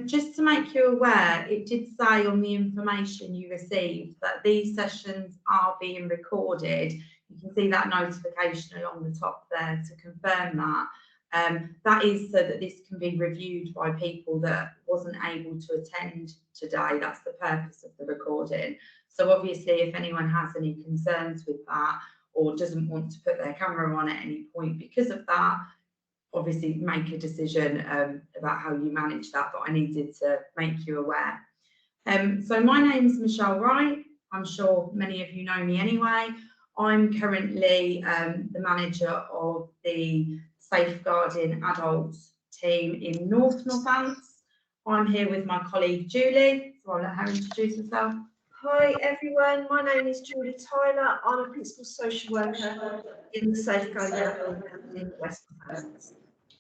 Just to make you aware, it did say on the information you received that these sessions are being recorded. You can see that notification along the top there to confirm that. That is so that this can be reviewed by people that wasn't able to attend today. That's the purpose of the recording. So obviously, if anyone has any concerns with that or doesn't want to put their camera on at any point because of that, obviously make a decision about how you manage that, but I needed to make you aware. So my name's Michelle Wright. I'm sure many of you know me anyway. I'm currently the manager of the Safeguarding Adults team in Northants. I'm here with my colleague Julie, so I'll let her introduce herself. Hi everyone, my name is Julie Tyler. I'm a principal social worker in the Safeguarding Adults in West Midlands.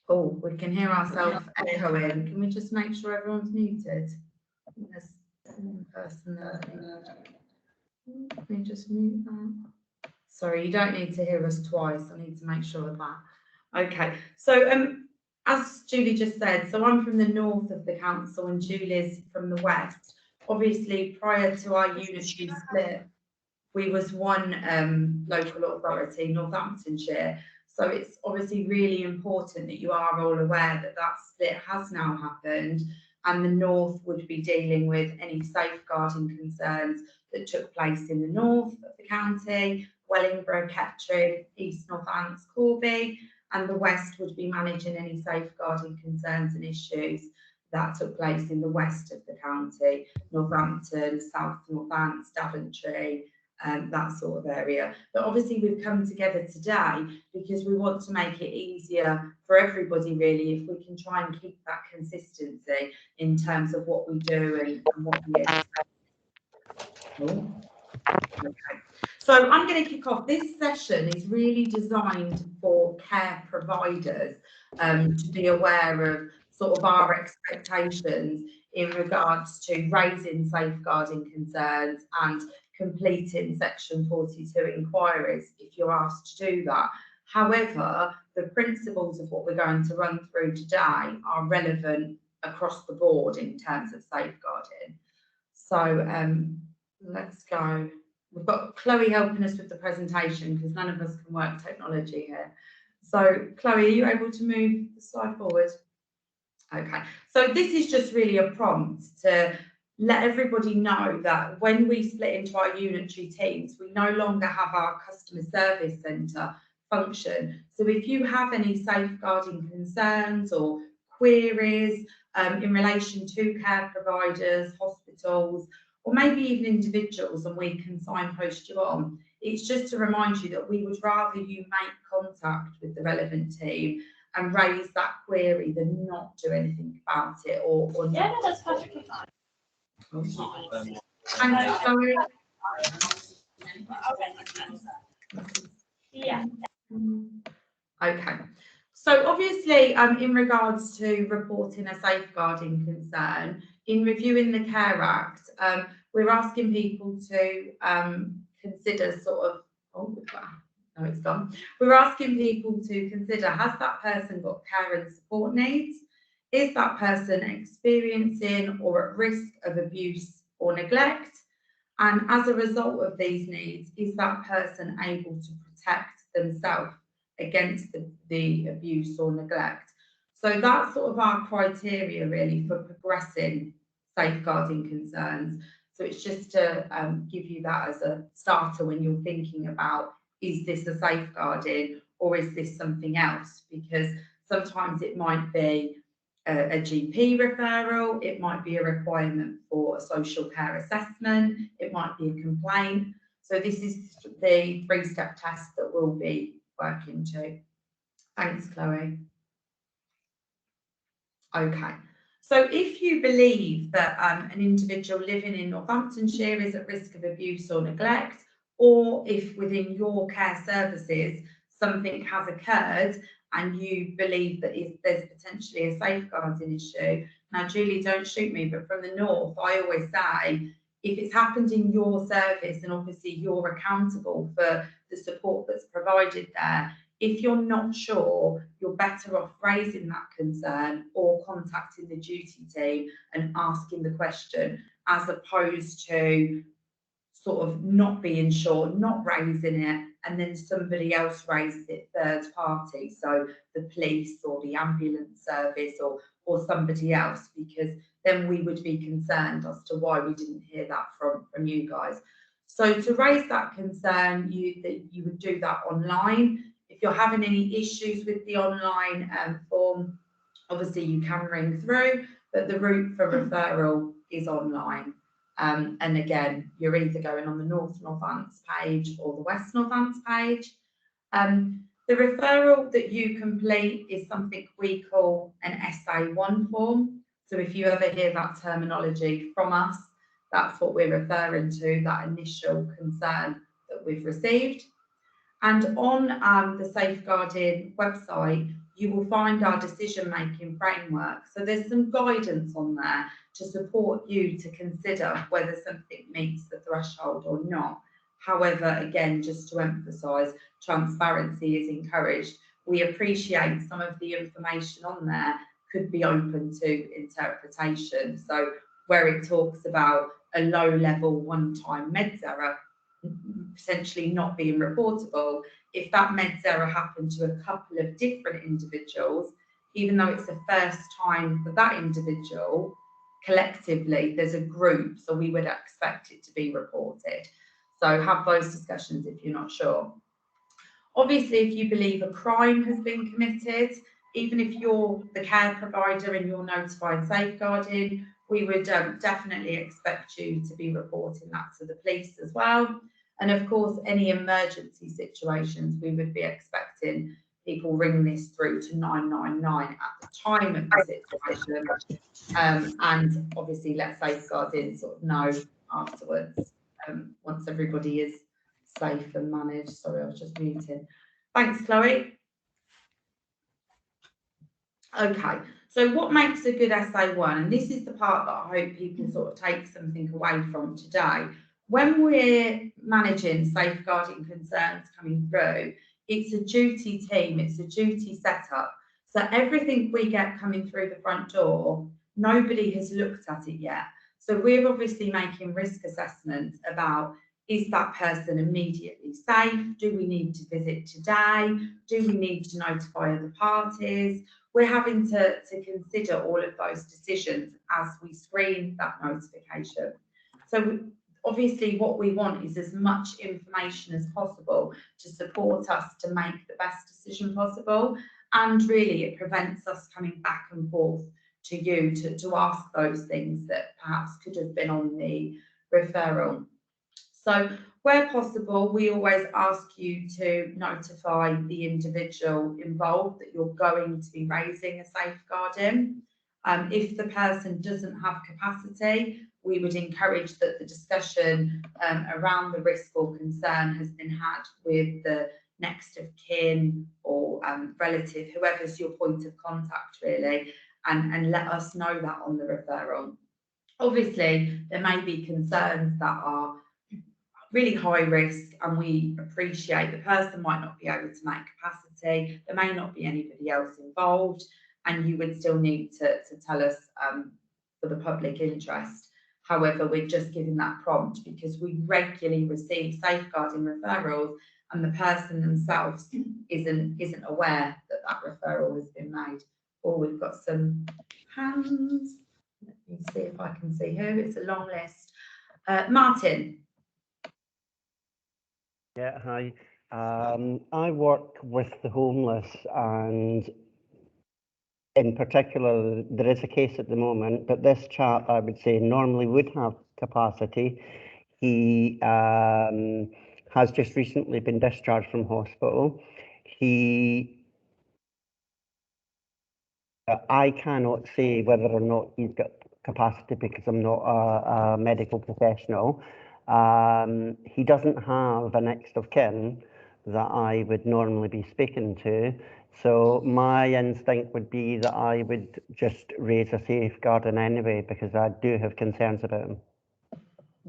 Oh, we can hear ourselves echoing. Can we just make sure everyone's muted? There's one person there. Can we just mute that? Sorry, you don't need to hear us twice. I need to make sure of that. Okay, so as Julie just said, so I'm from the north of the council and Julie's from the west. Obviously, prior to our unitary split, we was one local authority, Northamptonshire. So it's obviously really important that you are all aware that that split has now happened and the north would be dealing with any safeguarding concerns that took place in the north of the county, Wellingborough, Kettering, East Northants, Corby, and the west would be managing any safeguarding concerns and issues that took place in the west of the county, Northampton, South Northants, Daventry, that sort of area. But obviously we've come together today because we want to make it easier for everybody really if we can try and keep that consistency in terms of what we do and what we expect. Oh. Okay. So I'm going to kick off. This session is really designed for care providers to be aware of sort of our expectations in regards to raising safeguarding concerns and completing Section 42 inquiries if you're asked to do that. However, the principles of what we're going to run through today are relevant across the board in terms of safeguarding. So let's go. We've got Chloe helping us with the presentation because none of us can work technology here. So Chloe, are you able to move the slide forward? Okay, so this is just really a prompt to let everybody know that when we split into our unitary teams, we no longer have our customer service centre function. So if you have any safeguarding concerns or queries in relation to care providers, hospitals, or maybe even individuals, and we can signpost you on, it's just to remind you that we would rather you make contact with the relevant team and raise that query than not do anything about it or yeah, no, that's perfectly fine. Thanks, Chloe. Yeah. Okay. So obviously, in regards to reporting a safeguarding concern, in reviewing the Care Act, we're asking people to consider sort of, no, it's gone. We're asking people to consider, has that person got care and support needs? Is that person experiencing or at risk of abuse or neglect? And as a result of these needs, is that person able to protect themselves against the abuse or neglect? So that's sort of our criteria really for progressing safeguarding concerns. So it's just to give you that as a starter when you're thinking about, is this a safeguarding or is this something else? Because sometimes it might be a GP referral, it might be a requirement for a social care assessment, it might be a complaint. So this is the three-step test that we'll be working to. Thanks, Chloe. Okay, so if you believe that an individual living in Northamptonshire is at risk of abuse or neglect, or if within your care services something has occurred and you believe that there's potentially a safeguarding issue. Now, Julie, don't shoot me, but from the north, I always say, if it's happened in your service and obviously you're accountable for the support that's provided there, if you're not sure, you're better off raising that concern or contacting the duty team and asking the question, as opposed to sort of not being sure, not raising it, and then somebody else raises it third party, so the police or the ambulance service or somebody else, because then we would be concerned as to why we didn't hear that from you guys. So to raise that concern, you would do that online. If you're having any issues with the online form, obviously you can ring through, but the route for referral is online. And again, you're either going on the North Northants page or the West Northants page. The referral that you complete is something we call an SA1 form. So if you ever hear that terminology from us, that's what we're referring to, that initial concern that we've received. And on the safeguarding website, you will find our decision-making framework. So there's some guidance on there to support you to consider whether something meets the threshold or not. However, again, just to emphasise, transparency is encouraged. We appreciate some of the information on there could be open to interpretation. So where it talks about a low-level one-time meds error potentially not being reportable, if that meds error happened to a couple of different individuals, even though it's the first time for that individual, collectively there's a group, so we would expect it to be reported. So have those discussions if you're not sure. Obviously, if you believe a crime has been committed, even if you're the care provider and you're notifying safeguarding, we would definitely expect you to be reporting that to the police as well. And of course, any emergency situations, we would be expecting people ring this through to 999 at the time of the situation. And obviously let safeguarding sort of know afterwards, once everybody is safe and managed. Sorry, I was just muting. Thanks, Chloe. Okay, so what makes a good SA1? And this is the part that I hope people sort of take something away from today. When we're managing safeguarding concerns coming through, it's a duty team, it's a duty setup. So everything we get coming through the front door, nobody has looked at it yet. So we're obviously making risk assessments about, is that person immediately safe? Do we need to visit today? Do we need to notify other parties? We're having to consider all of those decisions as we screen that notification. So obviously what we want is as much information as possible to support us to make the best decision possible. And really it prevents us coming back and forth to you to ask those things that perhaps could have been on the referral. So where possible, we always ask you to notify the individual involved that you're going to be raising a safeguarding. If the person doesn't have capacity, we would encourage that the discussion around the risk or concern has been had with the next of kin or relative, whoever's your point of contact really, and let us know that on the referral. Obviously, there may be concerns that are really high risk and we appreciate the person might not be able to make capacity, there may not be anybody else involved, and you would still need to tell us for the public interest. However, we're just giving that prompt because we regularly receive safeguarding referrals and the person themselves isn't aware that that referral has been made. Oh, we've got some hands. Let me see if I can see who. It's a long list. Martin. Yeah, hi. I work with the homeless, and in particular, there is a case at the moment, but this chap, I would say, normally would have capacity. He has just recently been discharged from hospital. I cannot say whether or not he's got capacity because I'm not a medical professional. He doesn't have a next of kin that I would normally be speaking to. So my instinct would be that I would just raise a safeguarding anyway, because I do have concerns about him.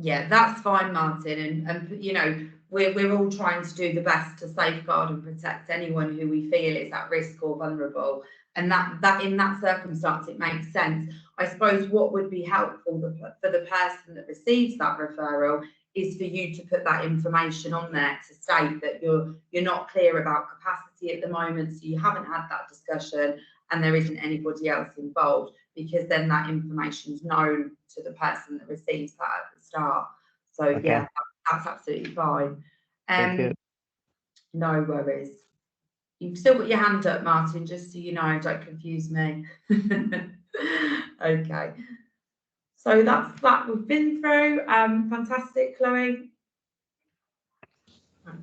Yeah, that's fine, Martin. And you know, we're all trying to do the best to safeguard and protect anyone who we feel is at risk or vulnerable. And that in that circumstance, it makes sense. I suppose what would be helpful for the person that receives that referral is for you to put that information on there to state that you're not clear about capacity at the moment, so you haven't had that discussion and there isn't anybody else involved, because then that information is known to the person that receives that at the start. So Okay. yeah, that's absolutely fine. Thank you. No worries. You've still got your hand up, Martin, just so you know, don't confuse me. Okay. So that's that we've been through. Fantastic, Chloe.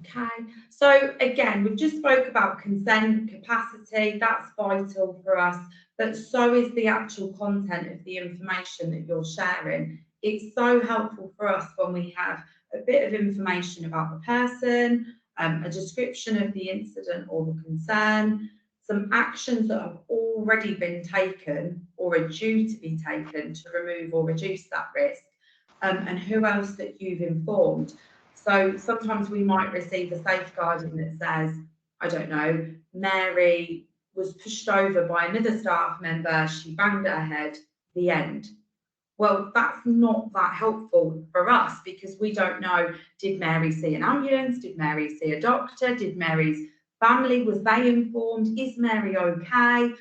Okay, so again, we've just spoke about consent, capacity, that's vital for us, but so is the actual content of the information that you're sharing. It's so helpful for us when we have a bit of information about the person, a description of the incident or the concern, some actions that have already been taken or are due to be taken to remove or reduce that risk, and who else that you've informed. So sometimes we might receive a safeguarding that says, I don't know, Mary was pushed over by another staff member, she banged her head, the end. Well, that's not that helpful for us because we don't know, did Mary see an ambulance? Did Mary see a doctor? Did Mary's family, was they informed? Is Mary okay?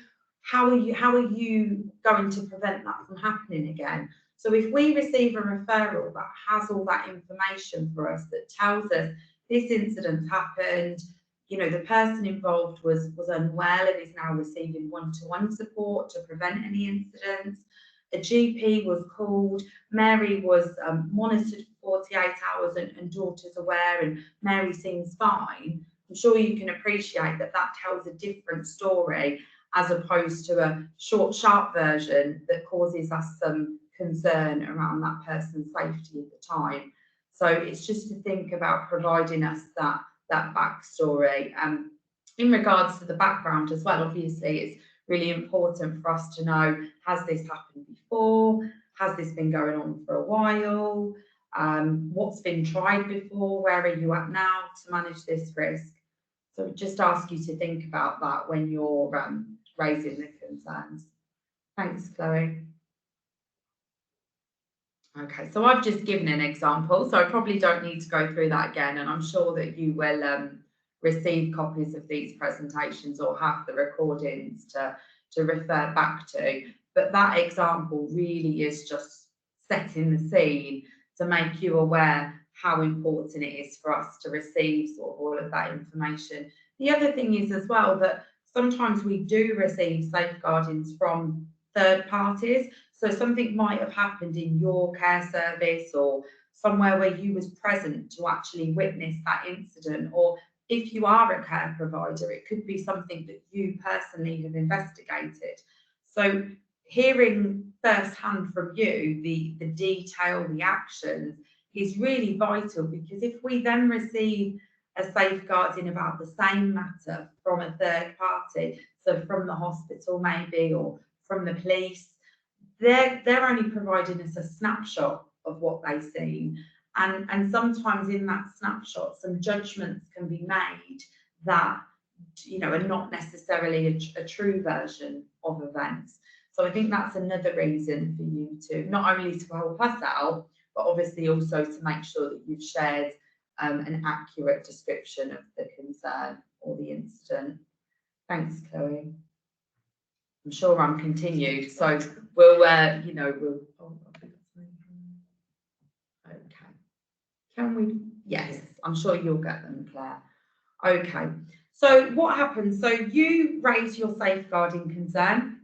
How are you going to prevent that from happening again? So if we receive a referral that has all that information for us, that tells us this incident happened, you know, the person involved was unwell and is now receiving one-to-one support to prevent any incidents, a GP was called, Mary was monitored for 48 hours and daughter's aware and Mary seems fine, I'm sure you can appreciate that that tells a different story as opposed to a short, sharp version that causes us some concern around that person's safety at the time. So it's just to think about providing us that backstory. In regards to the background as well, obviously it's really important for us to know, has this happened before? Has this been going on for a while? What's been tried before? Where are you at now to manage this risk? So just ask you to think about that when you're raising the concerns. Thanks, Chloe. Okay, so I've just given an example, so I probably don't need to go through that again, and I'm sure that you will receive copies of these presentations or have the recordings to refer back to. But that example really is just setting the scene to make you aware how important it is for us to receive sort of all of that information. The other thing is as well that sometimes we do receive safeguardings from third parties. So something might have happened in your care service or somewhere where you was present to actually witness that incident, or if you are a care provider, it could be something that you personally have investigated. So hearing firsthand from you the detail, the actions is really vital, because if we then receive a safeguarding about the same matter from a third party, so from the hospital maybe, or from the police, they're only providing us a snapshot of what they've seen. And sometimes in that snapshot, some judgments can be made that, you know, are not necessarily a true version of events. So I think that's another reason for you to not only to help us out, but obviously also to make sure that you've shared an accurate description of the concern or the incident. Thanks, Chloe. I'm sure I'm continued, so we'll, you know, we'll. Oh, okay. Can we? Yes, I'm sure you'll get them, Claire. Okay. So what happens? So you raise your safeguarding concern.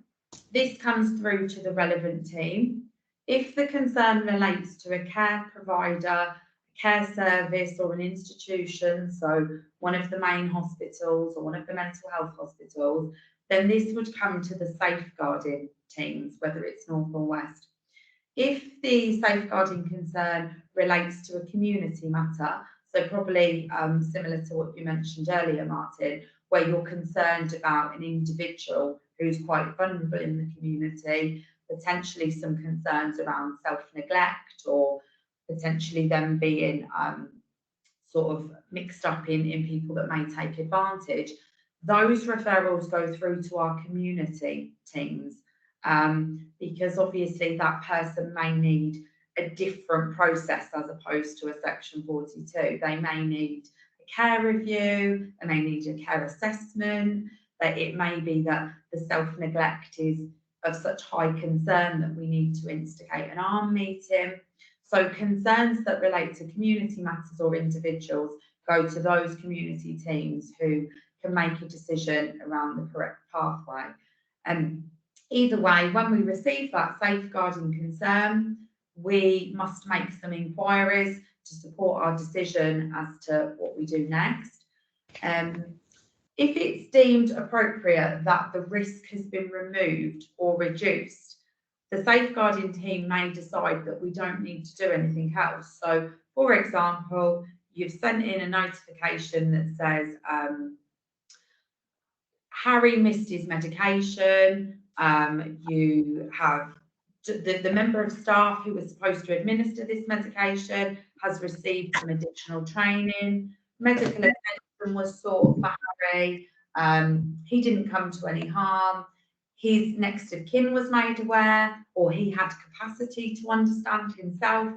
This comes through to the relevant team. If the concern relates to a care provider, care service, or an institution, so one of the main hospitals or one of the mental health hospitals, then this would come to the safeguarding teams, whether it's North or West. If the safeguarding concern relates to a community matter, so probably similar to what you mentioned earlier, Martin, where you're concerned about an individual who's quite vulnerable in the community, potentially some concerns around self-neglect or potentially then being sort of mixed up in people that may take advantage, those referrals go through to our community teams, because obviously that person may need a different process as opposed to a Section 42. They may need a care review, they may need a care assessment, that it may be that the self-neglect is of such high concern that we need to instigate an ARM meeting. So concerns that relate to community matters or individuals go to those community teams who can make a decision around the correct pathway. And either way, when we receive that safeguarding concern, we must make some inquiries to support our decision as to what we do next. If it's deemed appropriate that the risk has been removed or reduced, the safeguarding team may decide that we don't need to do anything else. So, for example, you've sent in a notification that says Harry missed his medication. You have the member of staff who was supposed to administer this medication has received some additional training. Medical attention was sought for Harry. He didn't come to any harm. His next of kin was made aware, or he had capacity to understand himself,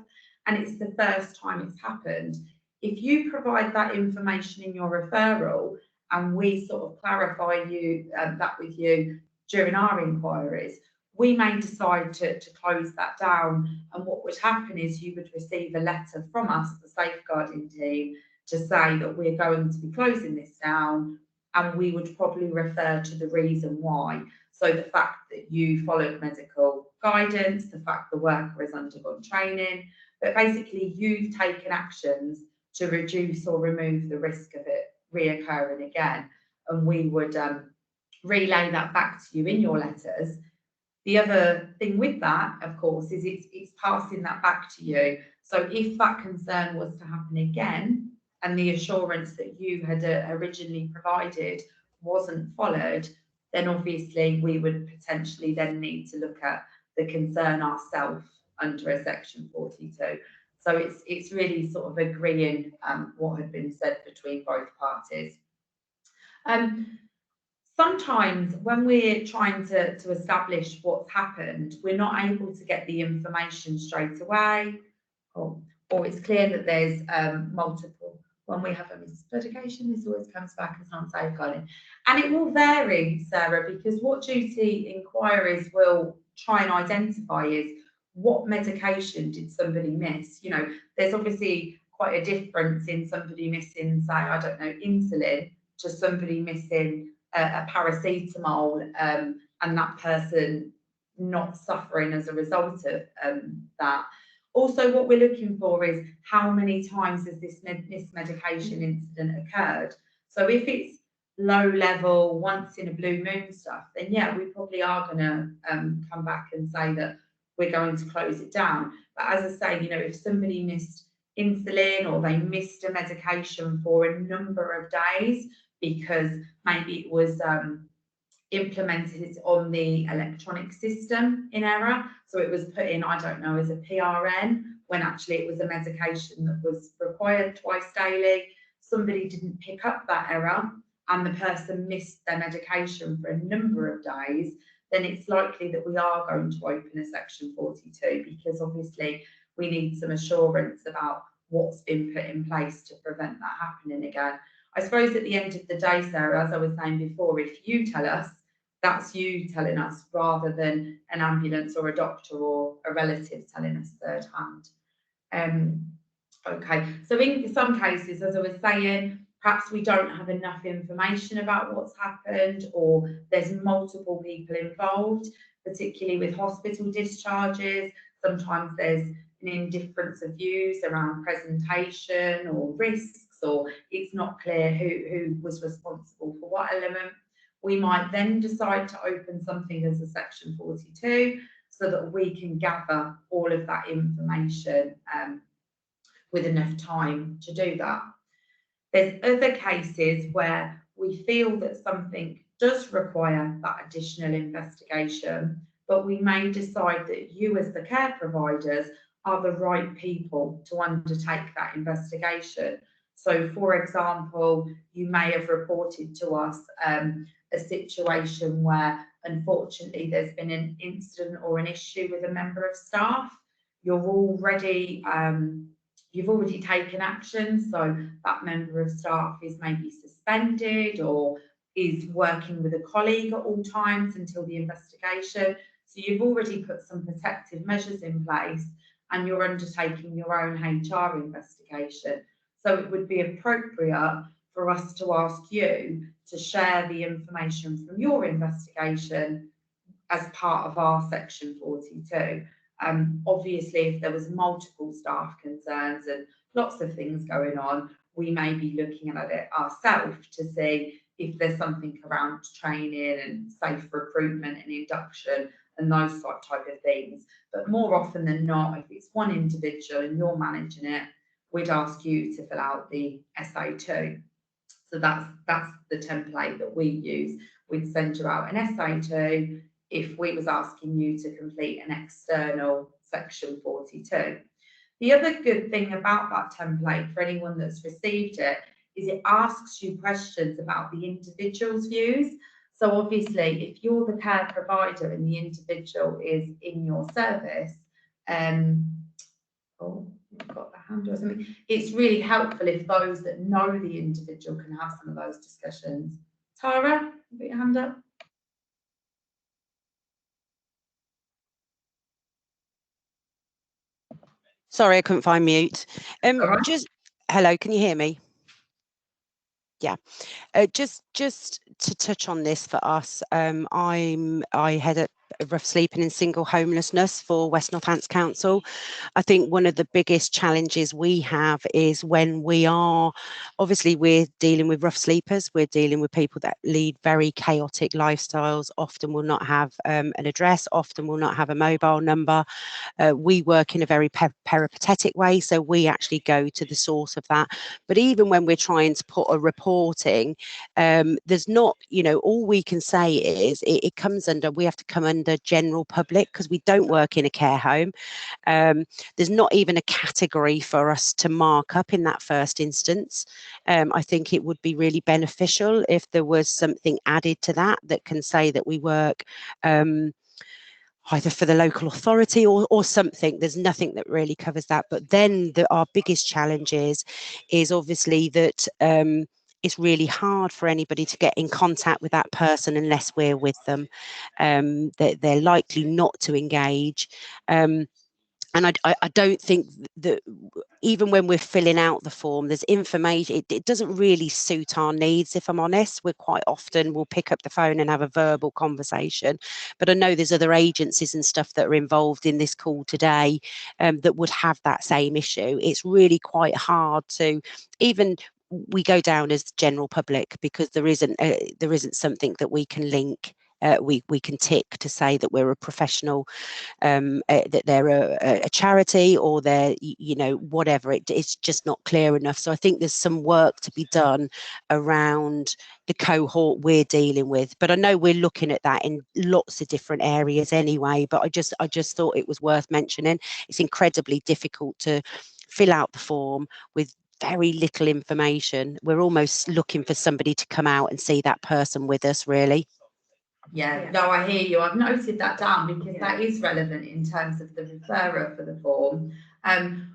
and it's the first time it's happened. If you provide that information in your referral, and we sort of clarify that with you during our inquiries, we may decide to close that down. And what would happen is you would receive a letter from us, the safeguarding team, to say that we're going to be closing this down, and we would probably refer to the reason why. So the fact that you followed medical guidance, the fact the worker has undergone training, but basically you've taken actions to reduce or remove the risk of it reoccurring again. And we would relay that back to you in your letters. The other thing with that, of course, is it's passing that back to you. So if that concern was to happen again, and the assurance that you had originally provided wasn't followed, then obviously we would potentially then need to look at the concern ourselves under a Section 42. So it's really sort of agreeing what had been said between both parties. Sometimes when we're trying to establish what's happened, we're not able to get the information straight away, or it's clear that there's multiple. When we have a missed medication, this always comes back as non-safeguarding. And it will vary, Sarah, because what duty inquiries will try and identify is what medication did somebody miss. You know, there's obviously quite a difference in somebody missing, say, I don't know, insulin, to somebody missing a paracetamol, and that person not suffering as a result of that. Also, what we're looking for is how many times has this medication incident occurred. So if it's low level, once in a blue moon stuff, then yeah, we probably are going to come back and say that we're going to close it down. But as I say, you know, if somebody missed insulin or they missed a medication for a number of days because maybe it was implemented on the electronic system in error, so it was put in, I don't know, as a PRN, when actually it was a medication that was required twice daily. Somebody didn't pick up that error and the person missed their medication for a number of days, then it's likely that we are going to open a Section 42, because obviously we need some assurance about what's been put in place to prevent that happening again. I suppose at the end of the day, Sarah, as I was saying before, if you tell us, that's you telling us, rather than an ambulance or a doctor or a relative telling us third hand. Okay, so in some cases, as I was saying, perhaps we don't have enough information about what's happened, or there's multiple people involved, particularly with hospital discharges. Sometimes there's an indifference of views around presentation or risks, or it's not clear who was responsible for what element. We might then decide to open something as a Section 42 so that we can gather all of that information with enough time to do that. There's other cases where we feel that something does require that additional investigation, but we may decide that you as the care providers are the right people to undertake that investigation. So, for example, you may have reported to us a situation where, unfortunately, there's been an incident or an issue with a member of staff. You've already taken action, so that member of staff is maybe suspended or is working with a colleague at all times until the investigation. So you've already put some protective measures in place and you're undertaking your own HR investigation. So it would be appropriate for us to ask you to share the information from your investigation as part of our section 42. Obviously, if there was multiple staff concerns and lots of things going on, we may be looking at it ourselves to see if there's something around training and safe recruitment and induction and those type of things. But more often than not, if it's one individual and you're managing it, we'd ask you to fill out the SA2. So that's the template that we use. We'd send you out an SA2 if we was asking you to complete an external section 42. The other good thing about that template for anyone that's received it is it asks you questions about the individual's views. So obviously, if you're the care provider and the individual is in your service, oh, I've got the hand or something. It's really helpful if those that know the individual can have some of those discussions. Tara, put your hand up. Sorry, I couldn't find mute. Right. Just hello, can you hear me? Yeah, just to touch on this for us, I head up rough sleeping and single homelessness for West Northants Council. I think one of the biggest challenges we have is when we're dealing with rough sleepers, we're dealing with people that lead very chaotic lifestyles, often will not have an address, often will not have a mobile number. We work in a very peripatetic way, so we actually go to the source of that. But even when we're trying to put a reporting, there's not, all we can say is it comes under, we have to come under general public because we don't work in a care home. There's not even a category for us to mark up in that first instance. I think it would be really beneficial if there was something added to that can say that we work either for the local authority or something. There's nothing that really covers that. But then our biggest challenge is obviously that it's really hard for anybody to get in contact with that person unless we're with them. They're likely not to engage. And I don't think that even when we're filling out the form, there's information, it doesn't really suit our needs, if I'm honest. We're quite often, we'll pick up the phone and have a verbal conversation. But I know there's other agencies and stuff that are involved in this call today that would have that same issue. It's really quite hard to even, we go down as general public because there isn't something that we can link. We can tick to say that we're a professional, that they're a charity or they're, whatever. It's just not clear enough. So I think there's some work to be done around the cohort we're dealing with. But I know we're looking at that in lots of different areas anyway. But I just thought it was worth mentioning. It's incredibly difficult to fill out the form with very little information. We're almost looking for somebody to come out and see that person with us, really. Yeah, no, I hear you. I've noted that down because that is relevant in terms of the referrer for the form.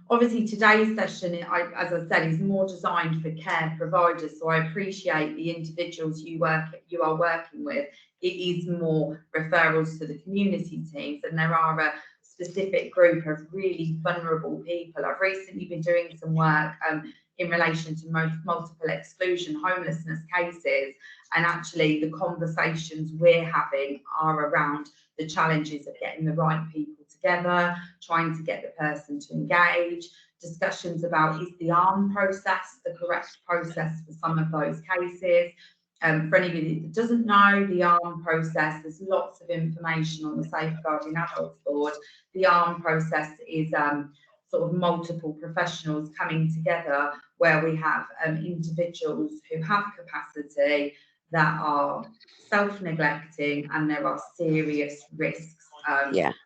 Obviously, today's session, as I said, is more designed for care providers. So I appreciate the individuals you are working with. It is more referrals to the community teams, and there are a specific group of really vulnerable people. I've recently been doing some work in relation to multiple exclusion homelessness cases. And actually, the conversations we're having are around the challenges of getting the right people together, trying to get the person to engage, discussions about is the ARM process the correct process for some of those cases. For anybody that doesn't know the ARM process, there's lots of information on the Safeguarding Adults Board. The ARM process is sort of multiple professionals coming together where we have individuals who have capacity that are self-neglecting and there are serious risks,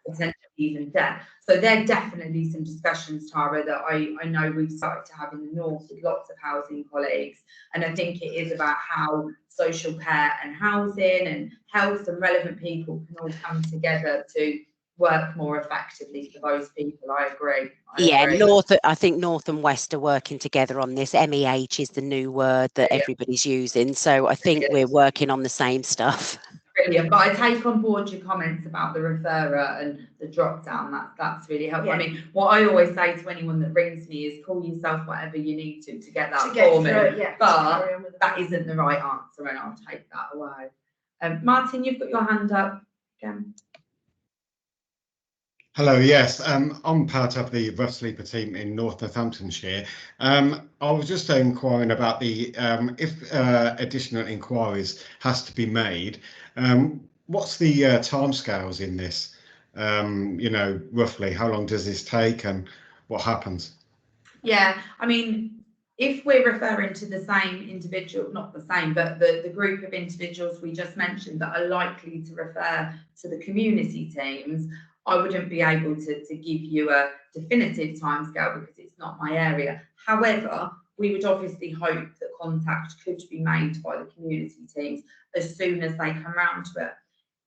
potential even debt. So there are definitely some discussions, Tara, that I know we've started to have in the north with lots of housing colleagues. And I think it is about how social care and housing and health and relevant people can all come together to work more effectively for those people. I agree. I think North and West are working together on this. MEH is the new word that everybody's using. So I think we're working on the same stuff. Brilliant. But I take on board your comments about the referrer and the drop down. That's really helpful. I mean, what I always say to anyone that rings me is call yourself whatever you need to get that form in. But that isn't the right answer, and I'll take that away. Martin, you've got your hand up again. Hello, yes, I'm part of the rough sleeper team in North Northamptonshire. I was just inquiring about the if additional inquiries has to be made, what's the timescales in this? You know, roughly, how long does this take and what happens? Yeah, I mean, if we're referring to the same individual, not the same, but the group of individuals we just mentioned that are likely to refer to the community teams, I wouldn't be able to give you a definitive timescale because it's not my area. However, we would obviously hope that contact could be made by the community teams as soon as they come round to it.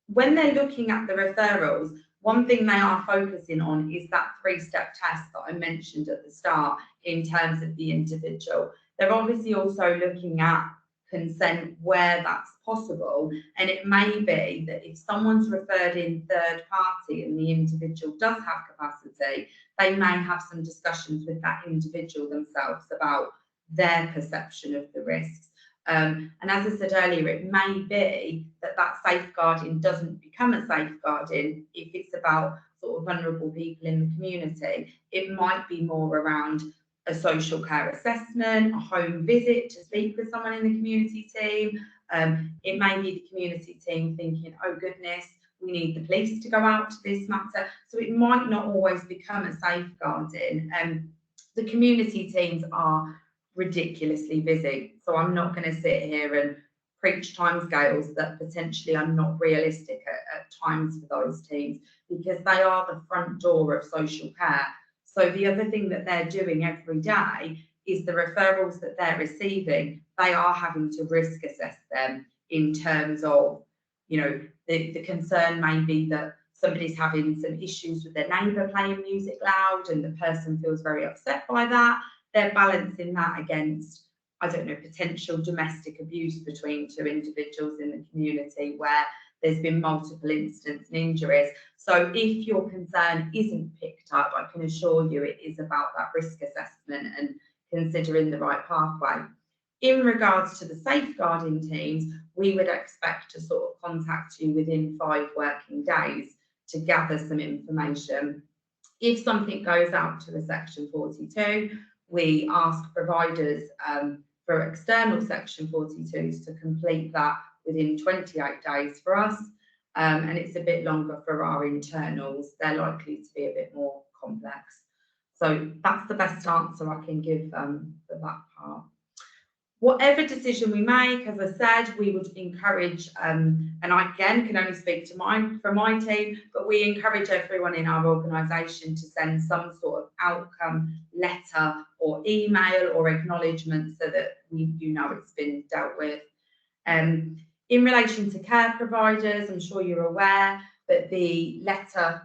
When they're looking at the referrals, one thing they are focusing on is that 3-step test that I mentioned at the start in terms of the individual. They're obviously also looking at consent where that's possible, and it may be that if someone's referred in third party and the individual does have capacity, they may have some discussions with that individual themselves about their perception of the risks. And as I said earlier, it may be that safeguarding doesn't become a safeguarding if it's about sort of vulnerable people in the community. It might be more around a social care assessment, a home visit to speak with someone in the community team. It may be the community team thinking, oh goodness, we need the police to go out to this matter. So it might not always become a safeguarding. The community teams are ridiculously busy. So I'm not going to sit here and preach timescales that potentially are not realistic at times for those teams, because they are the front door of social care. So the other thing that they're doing every day is the referrals that they're receiving, they are having to risk assess them in terms of, you know, the concern may be that somebody's having some issues with their neighbour playing music loud and the person feels very upset by that. They're balancing that against, I don't know, potential domestic abuse between two individuals in the community where there's been multiple incidents and injuries. So if your concern isn't picked up, I can assure you it is about that risk assessment and considering the right pathway. In regards to the safeguarding teams, we would expect to sort of contact you within 5 working days to gather some information. If something goes out to a Section 42, we ask providers for external Section 42s to complete that within 28 days for us, and it's a bit longer for our internals. They're likely to be a bit more complex. So that's the best answer I can give for that part. Whatever decision we make, as I said, we would encourage, and I again can only speak for my team, but we encourage everyone in our organisation to send some sort of outcome letter or email or acknowledgement so that you know it's been dealt with. In relation to care providers, I'm sure you're aware that the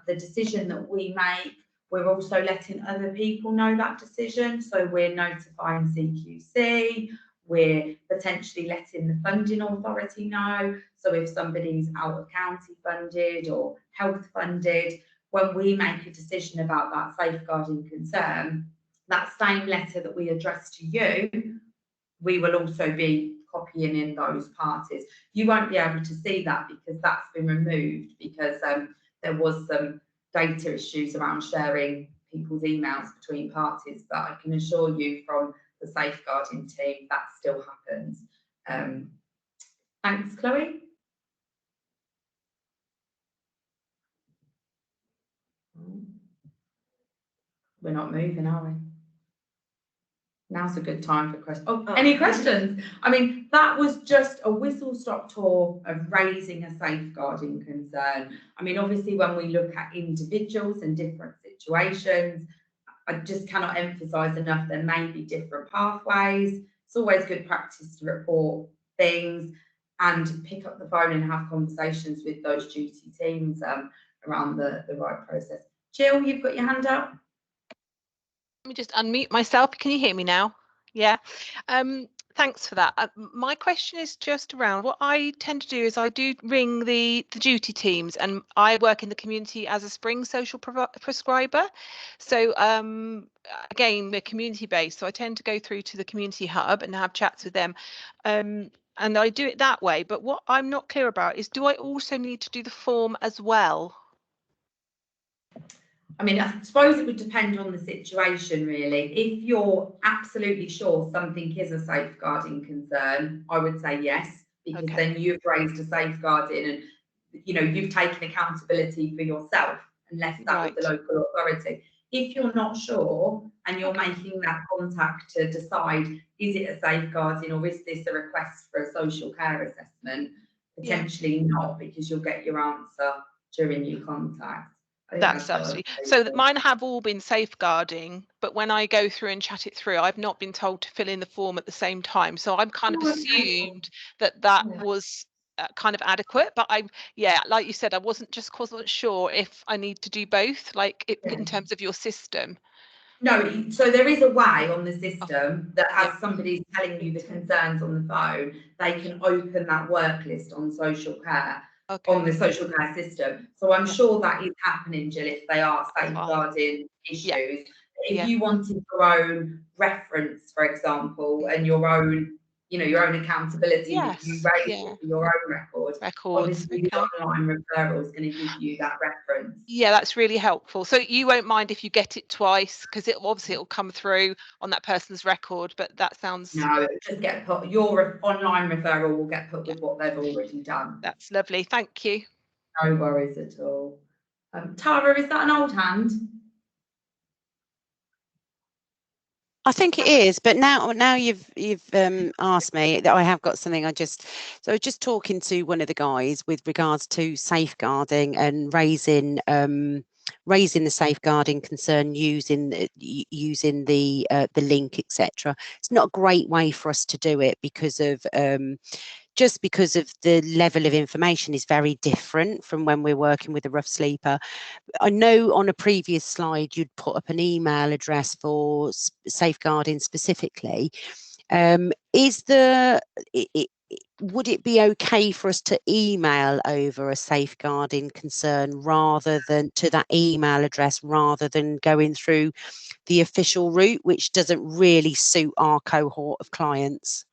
decision that we make, we're also letting other people know that decision. So we're notifying CQC, we're potentially letting the funding authority know. So if somebody's out of county funded or health funded, when we make a decision about that safeguarding concern, that same letter that we address to you, we will also be copying in those parties. You won't be able to see that because that's been removed because there was some data issues around sharing people's emails between parties, but I can assure you from the safeguarding team that still happens. Thanks, Chloe. We're not moving, are we? Now's a good time for questions. Oh, any questions? I mean, that was just a whistle-stop tour of raising a safeguarding concern. I mean, obviously, when we look at individuals and different situations, I just cannot emphasise enough there may be different pathways. It's always good practice to report things and pick up the phone and have conversations with those duty teams around the right process. Jill, you've got your hand up. Let me just unmute myself. Can you hear me now? Yeah. Thanks for that. My question is just around what I tend to do is I do ring the duty teams, and I work in the community as a spring social prescriber. So again, we're community based, so I tend to go through to the community hub and have chats with them. And I do it that way. But what I'm not clear about is, do I also need to do the form as well? I mean, I suppose it would depend on the situation, really. If you're absolutely sure something is a safeguarding concern, I would say yes, because then you've raised a safeguarding and, you know, you've taken accountability for yourself and left that with the local authority. If you're not sure and you're making that contact to decide, is it a safeguarding or is this a request for a social care assessment? Potentially not, because you'll get your answer during your contact. That's absolutely so. Mine have all been safeguarding, but when I go through and chat it through, I've not been told to fill in the form at the same time. So I'm kind of assumed that was kind of adequate. But like you said, I wasn't sure if I need to do both, like in terms of your system. No, so there is a way on the system that as somebody's telling you the concerns on the phone, they can open that work list on social care. On the social care system. So I'm sure that is happening, Jill, if they are safeguarding issues. If you wanted your own reference, for example, and your own, you know, your own accountability, that you raise it for your own records. Obviously the online referral is going to give you that reference. Yeah, that's really helpful. So you won't mind if you get it twice, because it'll come through on that person's record, but that sounds... No, it'll just get put, your online referral will get put with what they've already done. That's lovely, thank you. No worries at all. Tara, is that an old hand? I think it is, but now you've asked me that I have got something. I was just talking to one of the guys with regards to safeguarding and raising the safeguarding concern using the link, etc. It's not a great way for us to do it because of just because of the level of information is very different from when we're working with a rough sleeper. I know on a previous slide you'd put up an email address for safeguarding specifically. Would it be okay for us to email over a safeguarding concern rather than to that email address rather than going through the official route, which doesn't really suit our cohort of clients?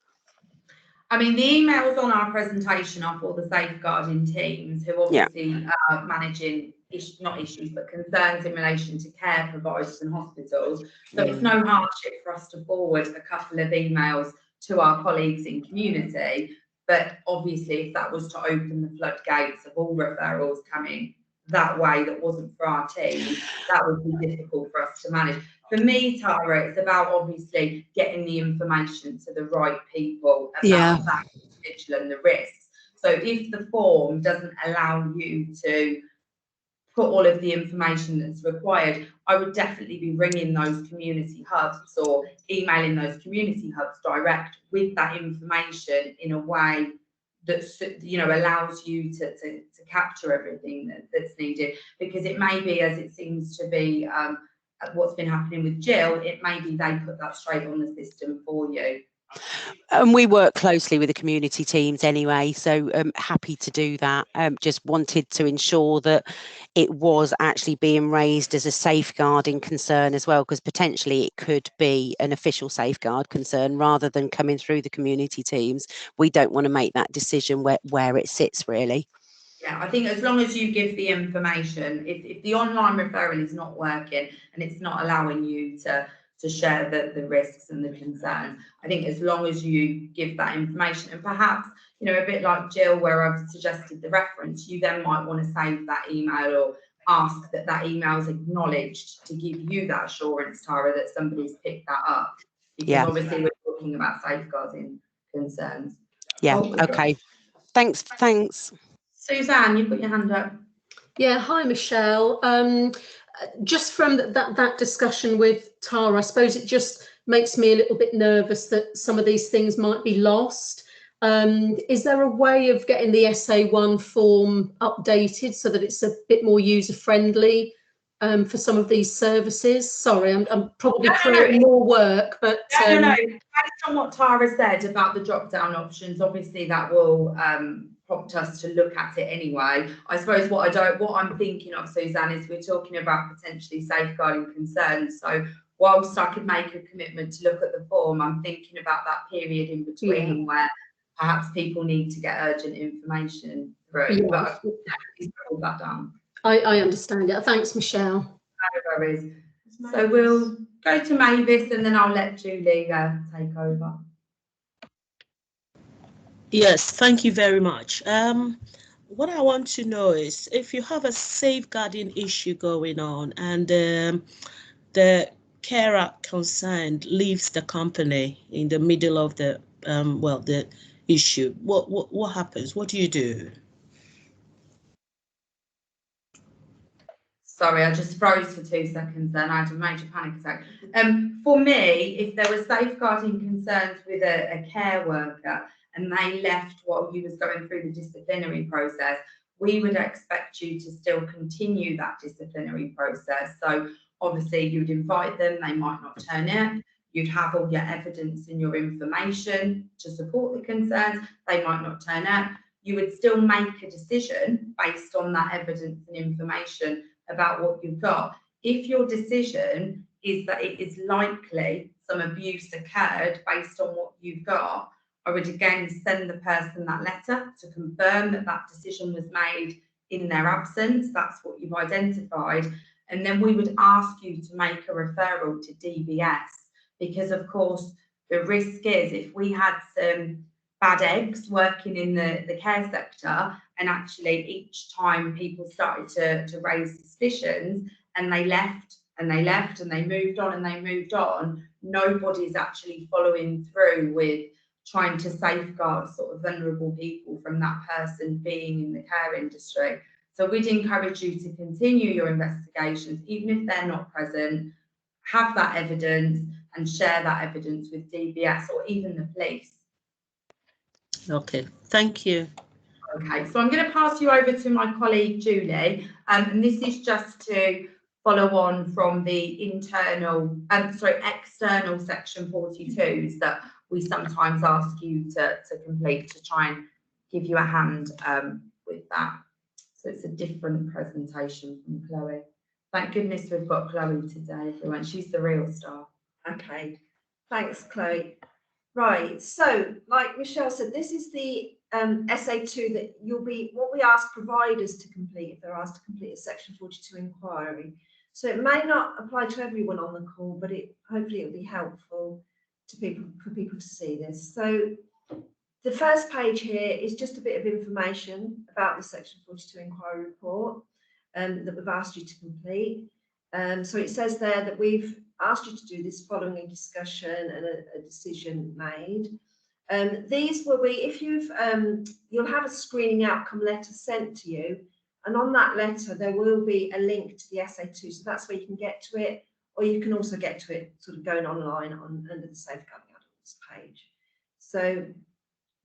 I mean, the emails on our presentation are for the safeguarding teams who obviously are managing not issues, but concerns in relation to care providers and hospitals. So it's no hardship for us to forward a couple of emails to our colleagues in community. But obviously, if that was to open the floodgates of all referrals coming that way that wasn't for our team, that would be difficult for us to manage. For me, Tara, it's about obviously getting the information to the right people about that individual and the risks. So if the form doesn't allow you to put all of the information that's required, I would definitely be ringing those community hubs or emailing those community hubs direct with that information in a way that, you know, allows you to capture everything that's needed. Because it may be, as it seems to be what's been happening with Jill, it may be they put that straight on the system for you. And we work closely with the community teams anyway, so happy to do that. Just wanted to ensure that it was actually being raised as a safeguarding concern as well, because potentially it could be an official safeguard concern rather than coming through the community teams. We don't want to make that decision where it sits, really. Yeah, I think as long as you give the information, if the online referral is not working and it's not allowing you to share the risks and the concerns, I think as long as you give that information, and perhaps, you know, a bit like Jill, where I've suggested the reference, you then might want to save that email or ask that email is acknowledged to give you that assurance, Tara, that somebody's picked that up. because Yeah. obviously we're talking about safeguarding concerns. Yeah, Oh, we've got- okay. Thanks. Suzanne, you put your hand up. Yeah, hi Michelle. Just from that discussion with Tara, I suppose it just makes me a little bit nervous that some of these things might be lost. Is there a way of getting the SA1 form updated so that it's a bit more user friendly for some of these services? Sorry, I'm probably creating more work, but No. Based on what Tara said about the drop-down options, obviously that will prompt us to look at it anyway. I suppose what I'm thinking of, Suzanne, is we're talking about potentially safeguarding concerns. So whilst I could make a commitment to look at the form, I'm thinking about that period in between where perhaps people need to get urgent information through. But I've definitely scrolled that down. I understand it. Thanks, Michelle. No worries. So we'll go to Mavis and then I'll let Julie take over. Yes, thank you very much. What I want to know is if you have a safeguarding issue going on and the carer concerned leaves the company in the middle of the the issue, what happens? What do you do? Sorry, I just froze for 2 seconds then. I had a major panic attack. For me, if there were safeguarding concerns with a care worker and they left while you was going through the disciplinary process, we would expect you to still continue that disciplinary process. So obviously you'd invite them, they might not turn up, you'd have all your evidence and your information to support the concerns, they might not turn up. You would still make a decision based on that evidence and information about what you've got. If your decision is that it is likely some abuse occurred based on what you've got, I would again send the person that letter to confirm that that decision was made in their absence. That's what you've identified. And then we would ask you to make a referral to DBS, because of course the risk is if we had some bad eggs working in the care sector and actually each time people started to raise suspicions and they left and they left and they moved on and they moved on, nobody's actually following through with trying to safeguard sort of vulnerable people from that person being in the care industry. So we'd encourage you to continue your investigations, even if they're not present, have that evidence and share that evidence with DBS or even the police. Okay, thank you. Okay, so I'm going to pass you over to my colleague Julie, and this is just to follow on from the external section 42s that we sometimes ask you to complete to try and give you a hand with that. So it's a different presentation from Chloe. Thank goodness we've got Chloe today, everyone. She's the real star. Okay, thanks, Chloe. Right, so like Michelle said, this is the SA2 that what we ask providers to complete if they're asked to complete a section 42 inquiry. So it may not apply to everyone on the call, but hopefully it'll be helpful to for people to see this. So the first page here is just a bit of information about the section 42 inquiry report that we've asked you to complete. So it says there that we've asked you to do this following a discussion and a decision made. These will be, if you'll have a screening outcome letter sent to you, and on that letter there will be a link to the SA2, so that's where you can get to it, or you can also get to it sort of going online under the Safeguarding Adults page. So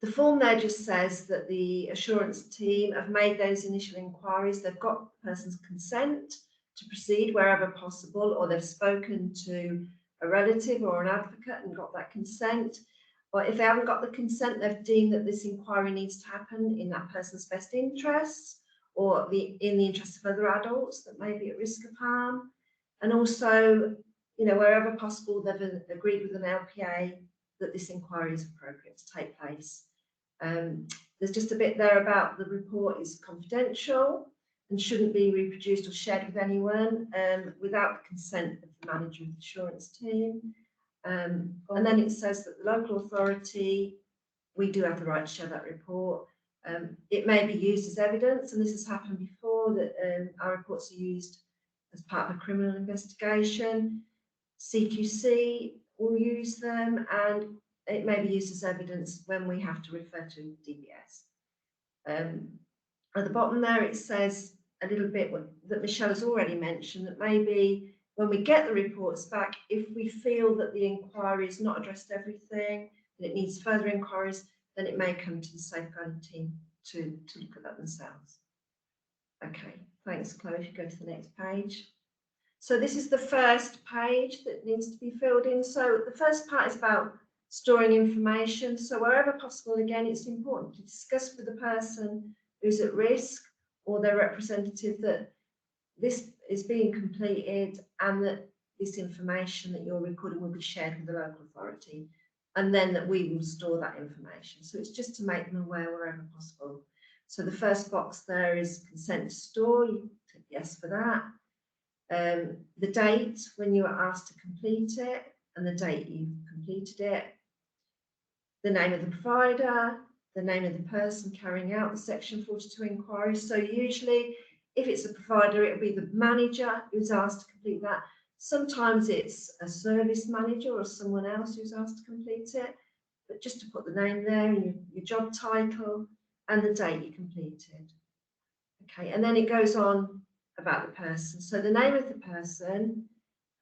the form there just says that the assurance team have made those initial inquiries, they've got the person's consent to proceed wherever possible, or they've spoken to a relative or an advocate and got that consent. But if they haven't got the consent, they've deemed that this inquiry needs to happen in that person's best interests or in the interest of other adults that may be at risk of harm. And also, wherever possible, they've agreed with an LPA that this inquiry is appropriate to take place. There's just a bit there about the report is confidential and shouldn't be reproduced or shared with anyone without the consent of the manager of the assurance team. And then it says that the local authority, we do have the right to share that report. It may be used as evidence, and this has happened before, that our reports are used as part of a criminal investigation. CQC we'll use them, and it may be used as evidence when we have to refer to DBS. At the bottom there, it says a little bit that Michelle has already mentioned, that maybe when we get the reports back, if we feel that the inquiry has not addressed everything, and it needs further inquiries, then it may come to the safeguarding team to look at that themselves. Okay, thanks, Chloe. If you go to the next page. So this is the first page that needs to be filled in. So the first part is about storing information. So wherever possible, again, it's important to discuss with the person who's at risk or their representative that this is being completed and that this information that you're recording will be shared with the local authority, and then that we will store that information. So it's just to make them aware wherever possible. So the first box there is consent to store. You click yes for that. The date when you were asked to complete it and the date you completed it. The name of the provider, the name of the person carrying out the Section 42 inquiry. So usually, if it's a provider, it'll be the manager who's asked to complete that. Sometimes it's a service manager or someone else who's asked to complete it, but just to put the name there and your job title and the date you completed. Okay, and then it goes on about the person. So the name of the person,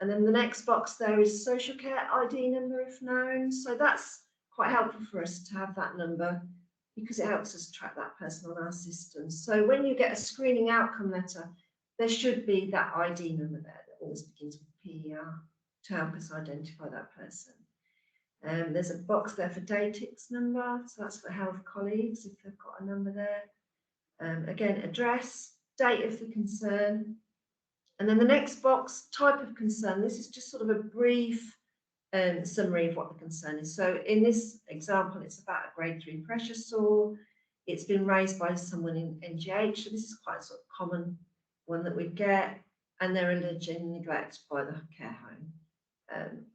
and then the next box there is social care ID number if known. So that's quite helpful for us to have that number because it helps us track that person on our system. So when you get a screening outcome letter, there should be that ID number there that always begins with PER to help us identify that person. There's a box there for DATIX number, so that's for health colleagues if they've got a number there. Again, address, date of the concern, and then the next box, type of concern. This is just sort of a brief summary of what the concern is. So in this example, it's about a grade 3 pressure sore. It's been raised by someone in NGH, so this is quite a sort of common one that we get, and they're alleging neglect by the care home.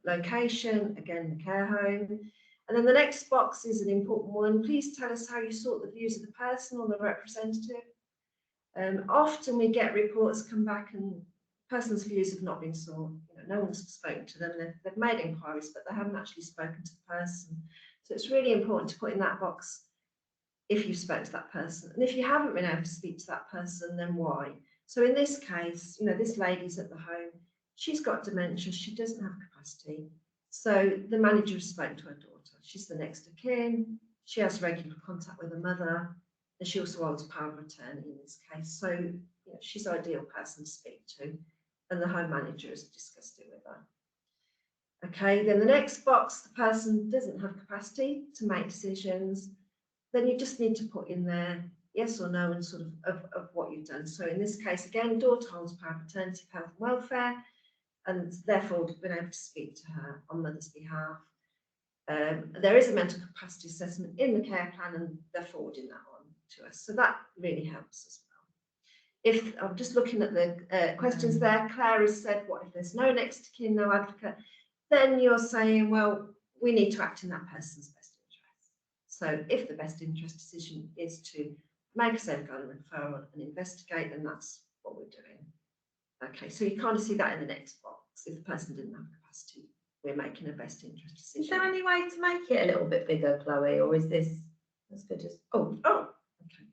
Location, again, the care home. And then the next box is an important one. Please tell us how you sought the views of the person or the representative. Often we get reports come back and the person's views have not been sought. No one's spoken to them. They've made inquiries, but they haven't actually spoken to the person. So it's really important to put in that box if you've spoken to that person. And if you haven't been able to speak to that person, then why? So in this case, this lady's at the home. She's got dementia. She doesn't have capacity. So the manager has spoken to her daughter. She's the next of kin. She has regular contact with her mother. And she also holds power of attorney in this case. So she's the ideal person to speak to. And the home manager has discussed it with her. Okay, then the next box, the person doesn't have capacity to make decisions. Then you just need to put in there yes or no and sort of what you've done. So in this case, again, daughter holds power of paternity, health and welfare, and therefore been able to speak to her on mother's behalf. There is a mental capacity assessment in the care plan and they're forwarding that on to us. So that really helps as well. If I'm just looking at the questions there, Claire has said, what if there's no next of kin, no advocate? Then you're saying, well, we need to act in that person's best interest. So if the best interest decision is to make a safeguarding referral and investigate, then that's what we're doing. Okay, so you kind of see that in the next box. If the person didn't have capacity, we're making a best interest decision. Is there any way to make it a little bit bigger, Chloe, or is this as good as? Oh, okay.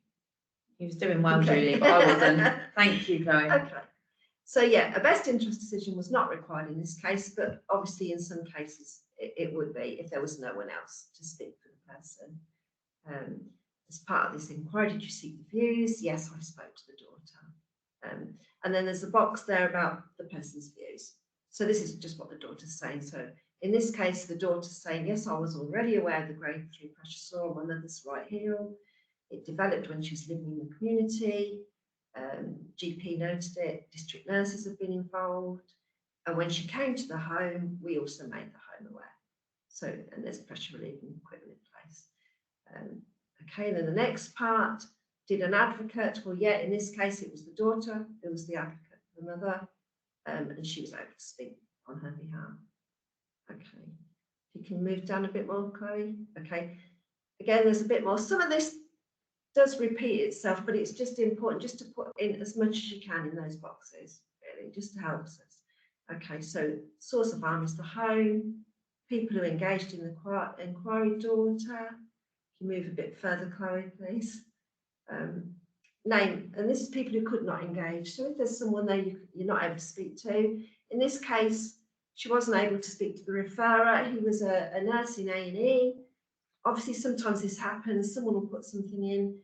You was doing well, Okay. Julie, but I wasn't. Thank you, Chloe. Okay. So yeah, a best interest decision was not required in this case, but obviously in some cases it would be if there was no one else to speak for the person. As part of this inquiry, did you seek the views? Yes, I spoke to the daughter. And then there's a box there about the person's views. So this is just what the daughter's saying. So in this case, the daughter's saying, yes, I was already aware of the grade 3 pressure sore on my mother's right heel. It developed when she was living in the community. GP noted it, district nurses have been involved. And when she came to the home, we also made the home aware. So, and there's pressure relieving equipment in place. Okay, then the next part, did an advocate? Well, yeah, in this case, it was the daughter, it was the advocate, the mother, and she was able to speak on her behalf. Okay, if you can move down a bit more, Chloe. Okay, again, there's a bit more. Some of this does repeat itself, but it's just important just to put in as much as you can in those boxes, really, just to help us. Okay, so source of harm is the home. people who are engaged in the inquiry daughter. Can you move a bit further, Chloe, please? Name, and this is people who could not engage. So if there's someone there you're not able to speak to, in this case, she wasn't able to speak to the referrer. He was a nurse in A&E. Obviously, sometimes this happens. Someone will put something in.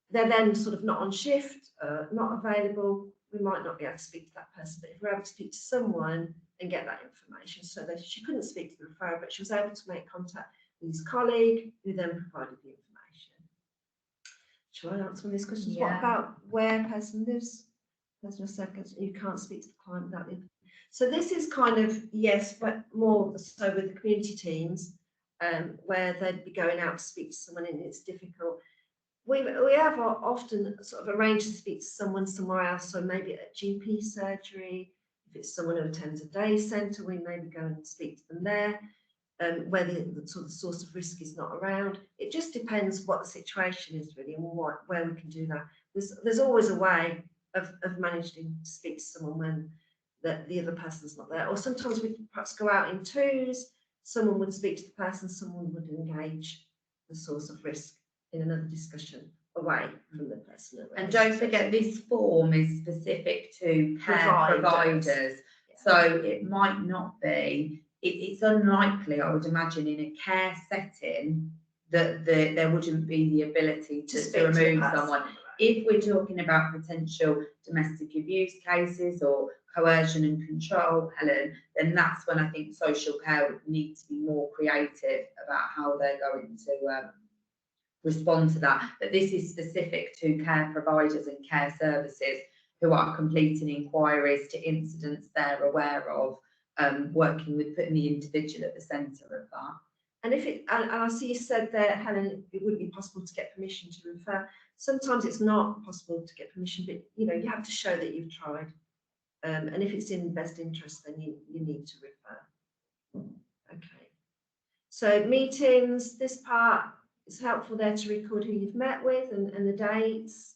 They're then sort of not on shift, not available. We might not be able to speak to that person, but if we're able to speak to someone and get that information, so that she couldn't speak to the referrer, but she was able to make contact with his colleague, who then provided the information. Shall I answer one of these questions? Yeah. What about where a person lives? Personal circumstances, you can't speak to the client without the. So this is kind of, yes, but more so with the community teams, where they'd be going out to speak to someone and it's difficult. We have often sort of arranged to speak to someone somewhere else, so maybe at a GP surgery. If it's someone who attends a day centre, we maybe go and speak to them there, where the sort of source of risk is not around. It just depends what the situation is really and where we can do that. There's always a way of managing to speak to someone when the other person's not there. Or sometimes we perhaps go out in twos, someone would speak to the person, someone would engage the source of risk in another discussion away from the person. And don't forget, this form is specific to care providers. Yeah. So it might not be, it's unlikely, I would imagine, in a care setting that there wouldn't be the ability to remove someone. If we're talking about potential domestic abuse cases or coercion and control, Helen, then that's when I think social care would need to be more creative about how they're going to respond to that. But this is specific to care providers and care services who are completing inquiries to incidents they're aware of, working with putting the individual at the centre of that. And if it, and I see you said there, Helen, it wouldn't be possible to get permission to refer. Sometimes it's not possible to get permission, but you know, you have to show that you've tried. And if it's in best interest, then you need to refer. Okay. So meetings, this part is helpful there to record who you've met with and the dates.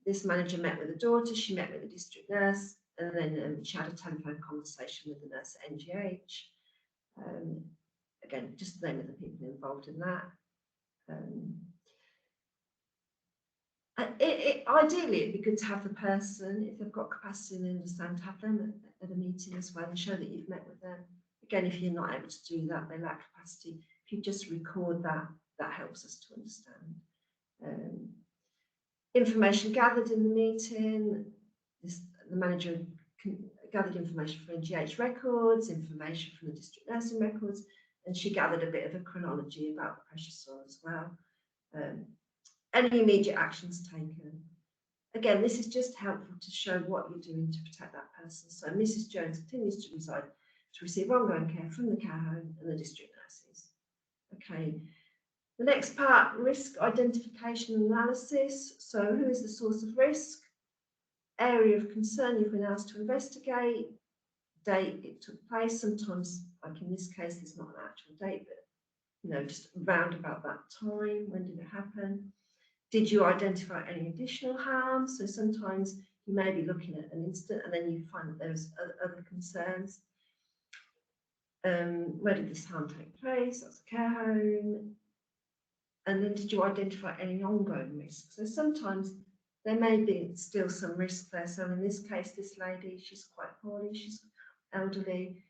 This manager met with the daughter, she met with the district nurse, and then she had a telephone conversation with the nurse at NGH. Again, just the name of the people involved in that. Ideally, it'd be good to have the person, if they've got capacity and understand, to have them at a meeting as well and show that you've met with them. Again, if you're not able to do that, they lack capacity. If you just record that, that helps us to understand. Information gathered in the meeting. The manager gathered information from NGH records, information from the district nursing records, and she gathered a bit of a chronology about the pressure sore as well. Any immediate actions taken. Again, this is just helpful to show what you're doing to protect that person. So Mrs. Jones continues to receive ongoing care from the care home and the district nurses. Okay. The next part, risk identification and analysis. So who is the source of risk? Area of concern you've been asked to investigate. Date it took place. Sometimes, like in this case, there's not an actual date, but you know, just around about that time. When did it happen? Did you identify any additional harm? So sometimes you may be looking at an incident and then you find that there's other concerns. Where did this harm take place? That's a care home. And then did you identify any ongoing risks? So sometimes there may be still some risk there. So in this case, this lady, she's quite poorly, she's elderly,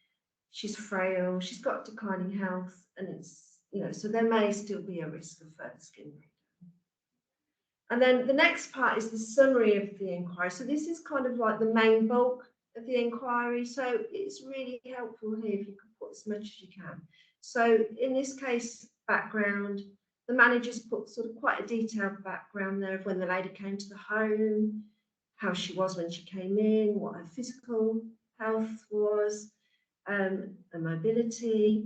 she's frail, she's got declining health, and it's, you know, so there may still be a risk of further skin breakdown. And then the next part is the summary of the inquiry. So this is kind of like the main bulk of the inquiry. So it's really helpful here if you can put as much as you can. So in this case, background, the managers put sort of quite a detailed background there of when the lady came to the home, how she was when she came in, what her physical health was, and mobility.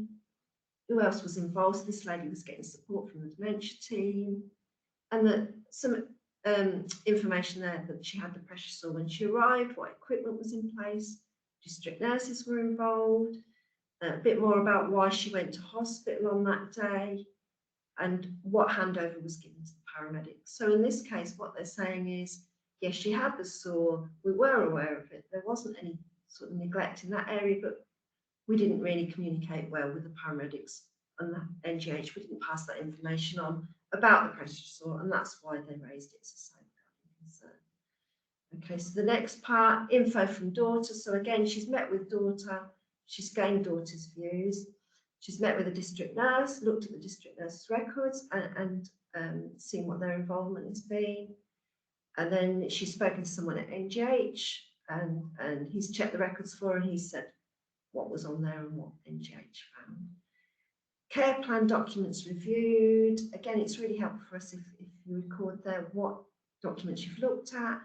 Who else was involved? So this lady was getting support from the dementia team, and some information there that she had the pressure sore when she arrived, what equipment was in place, district nurses were involved, a bit more about why she went to hospital on that day, and what handover was given to the paramedics. So in this case, what they're saying is, yes, she had the sore, we were aware of it, there wasn't any sort of neglect in that area, but we didn't really communicate well with the paramedics and the NGH. We didn't pass that information on about the pressure sore, and that's why they raised it as a safeguarding concern. Okay, so the next part, info from daughter. So again, she's met with daughter, she's gained daughter's views, she's met with a district nurse, looked at the district nurse's records and seen what their involvement has been. And then she's spoken to someone at NGH and he's checked the records for her, and he said what was on there and what NGH found. Care plan documents reviewed. Again, it's really helpful for us if you record there what documents you've looked at.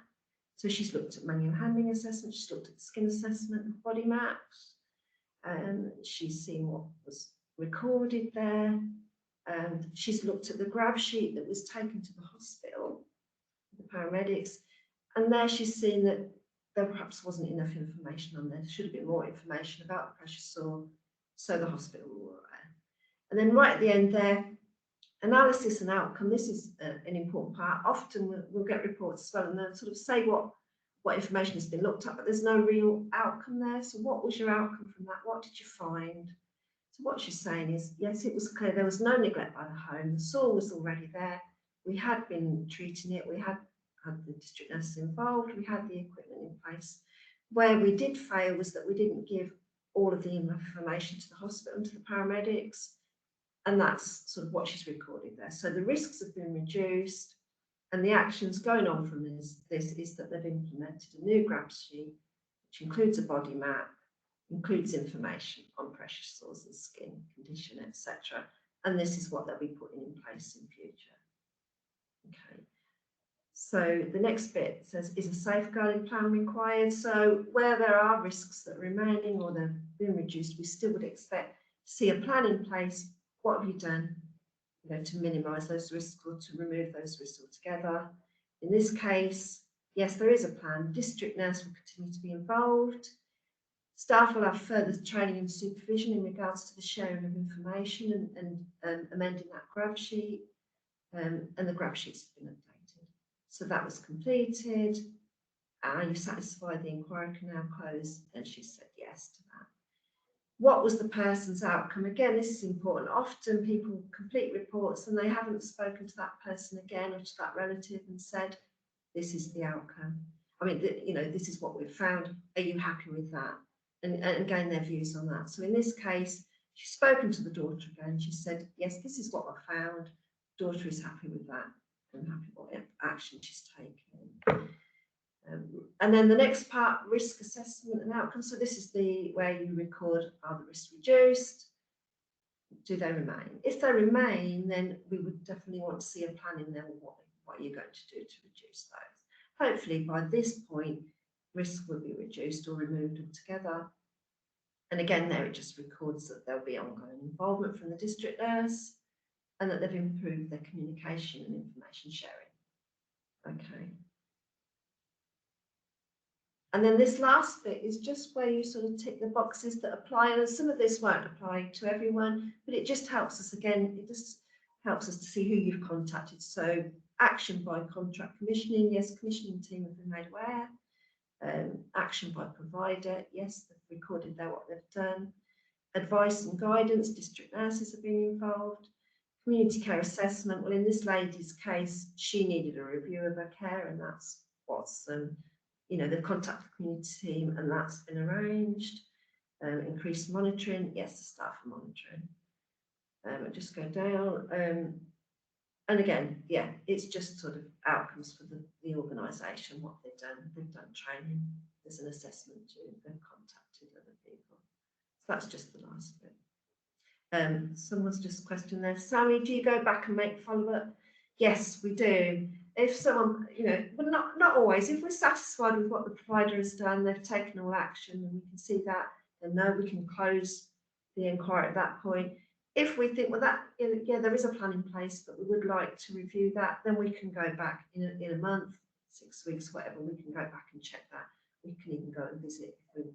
So she's looked at manual handling assessment, she's looked at the skin assessment, body maps, and she's seen what was recorded there. And she's looked at the grab sheet that was taken to the hospital, the paramedics, and there she's seen that there perhaps wasn't enough information on there. There should have been more information about the pressure sore, so the hospital were aware. And then right at the end there, analysis and outcome. This is an important part. Often we'll get reports as well, and they'll sort of say what information has been looked at, but there's no real outcome there. So what was your outcome from that? What did you find? So what she's saying is, yes, it was clear there was no neglect by the home. The sore was already there. We had been treating it. We had the district nurses involved. We had the equipment in place. Where we did fail was that we didn't give all of the information to the hospital and to the paramedics. And that's sort of what she's recorded there. So the risks have been reduced, and the actions going on from this is that they've implemented a new grab sheet, which includes a body map, includes information on pressure sores and skin condition, etc. And this is what they'll be putting in place in future. Okay. So the next bit says, is a safeguarding plan required? So where there are risks that are remaining or they've been reduced, we still would expect to see a plan in place. What have you done, to minimise those risks or to remove those risks altogether? In this case, yes, there is a plan. District nurse will continue to be involved. Staff will have further training and supervision in regards to the sharing of information and amending that grab sheet. And the grab sheets have been updated. So that was completed. Are you satisfied the inquiry can now close? And she said yes to that. What was the person's outcome? Again, this is important. Often people complete reports and they haven't spoken to that person again or to that relative and said, this is the outcome. I mean, this is what we've found. Are you happy with that? And again, their views on that. So in this case, she's spoken to the daughter again. She said, yes, this is what I found. Daughter is happy with that and happy with what action she's taken. And then the next part, risk assessment and outcome. So this is where you record, are the risks reduced? Do they remain? If they remain, then we would definitely want to see a plan in there. What are you going to do to reduce those? Hopefully by this point, risk will be reduced or removed altogether. And again, there it just records that there'll be ongoing involvement from the district nurse and that they've improved their communication and information sharing. Okay. And then this last bit is just where you sort of tick the boxes that apply. And some of this won't apply to everyone, but it just helps us again. It just helps us to see who you've contacted. So action by contract commissioning. Yes, commissioning team have been made aware. Action by provider. Yes, they've recorded there what they've done. Advice and guidance. District nurses have been involved. Community care assessment. Well, in this lady's case, she needed a review of her care, and that's what's they've contacted the community team and that's been arranged. Increased monitoring, yes, the staff are monitoring. I'll just go down. And again, yeah, it's just sort of outcomes for the organisation, what they've done. They've done training, there's an assessment due, they've contacted other people. So that's just the last bit. Someone's just questioned there, Sammy, do you go back and make follow-up? Yes, we do. If someone, well, not always. If we're satisfied with what the provider has done, they've taken all action and we can see that, then no, we can close the inquiry at that point. If we think, well, there is a plan in place, but we would like to review that, then we can go back in a month, 6 weeks, whatever, we can go back and check that. We can even go and visit if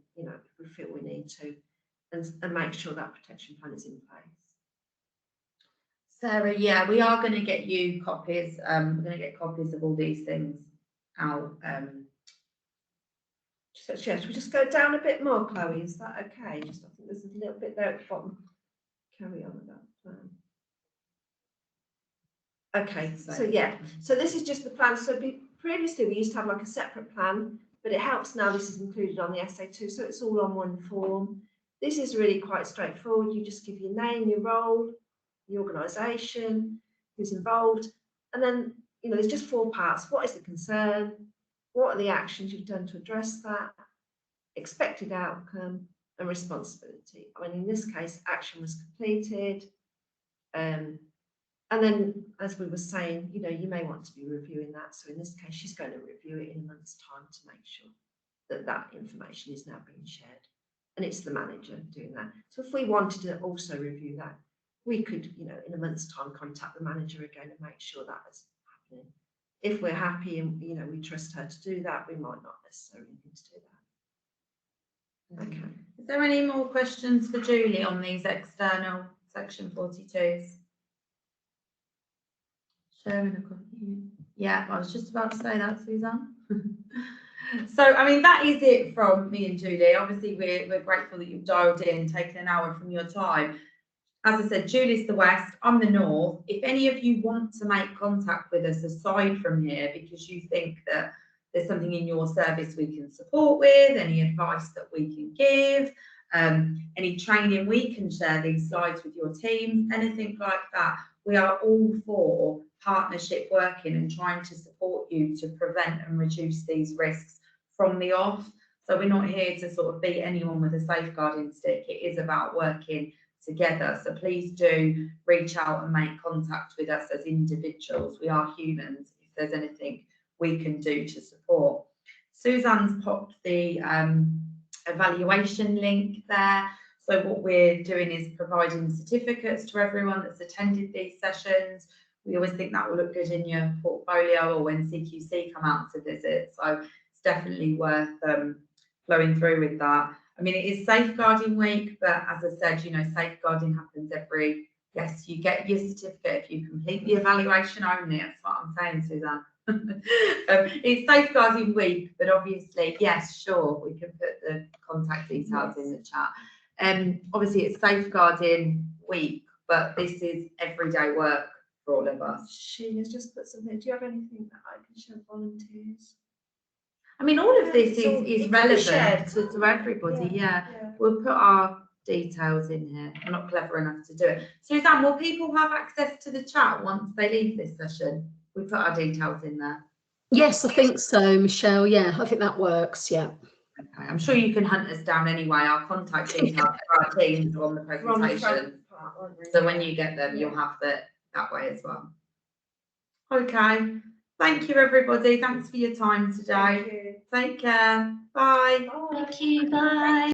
we feel we need to, and make sure that protection plan is in place. Sarah, yeah, we are going to get you copies. We're going to get copies of all these things out. Did you Should we just go down a bit more, Chloe? Is that okay? Just, I think there's a little bit there at the bottom. Carry on with that plan. Okay, so yeah, so this is just the plan. So previously we used to have like a separate plan, but it helps now this is included on the SA2, so it's all on one form. This is really quite straightforward. You just give your name, your role, the organisation, who's involved, and then, you know, there's just 4 parts. What is the concern? What are the actions you've done to address that? Expected outcome and responsibility. I mean, in this case, action was completed. And then, as we were saying, you know, you may want to be reviewing that. So in this case, she's going to review it in a month's time to make sure that that information is now being shared. And it's the manager doing that. So if we wanted to also review that, we could, you know, in a month's time, contact the manager again and make sure that is happening. If we're happy and, you know, we trust her to do that, we might not necessarily need to do that. Okay. Is there any more questions for Julie on these external section 42s? Sharing a copy. Yeah, I was just about to say that, Suzanne. So, I mean, that is it from me and Julie. Obviously, we're grateful that you've dialed in, taken an hour from your time. As I said, Julie's the West, I'm the North. If any of you want to make contact with us aside from here because you think that there's something in your service we can support with, any advice that we can give, any training we can share these slides with your teams, anything like that, we are all for partnership working and trying to support you to prevent and reduce these risks from the off. So we're not here to sort of beat anyone with a safeguarding stick. It is about working together. So please do reach out and make contact with us as individuals. We are humans. If there's anything we can do to support. Suzanne's popped the evaluation link there. So what we're doing is providing certificates to everyone that's attended these sessions. We always think that will look good in your portfolio or when CQC come out to visit. So it's definitely worth flowing through with that. I mean, it is Safeguarding Week, but as I said, you know, safeguarding happens yes, you get your certificate if you complete the evaluation only. That's what I'm saying, Suzanne. It's Safeguarding Week, but obviously, yes, sure, we can put the contact details in the chat. Obviously, it's Safeguarding Week, but this is everyday work for all of us. Sheila's just put something. Do you have anything that I can show volunteers? I mean, all of this is relevant to everybody. Yeah. We'll put our details in here. I'm not clever enough to do it. Suzanne, will people have access to the chat once they leave this session? We put our details in there. Yes, I think so, Michelle. Yeah, I think that works. Yeah. Okay. I'm sure you can hunt us down anyway. Our contact details for our teams are on the presentation. So when you get them, you'll have that way as well. Okay. Thank you, everybody. Thanks for your time today. Take care. Bye. Thank you. Bye.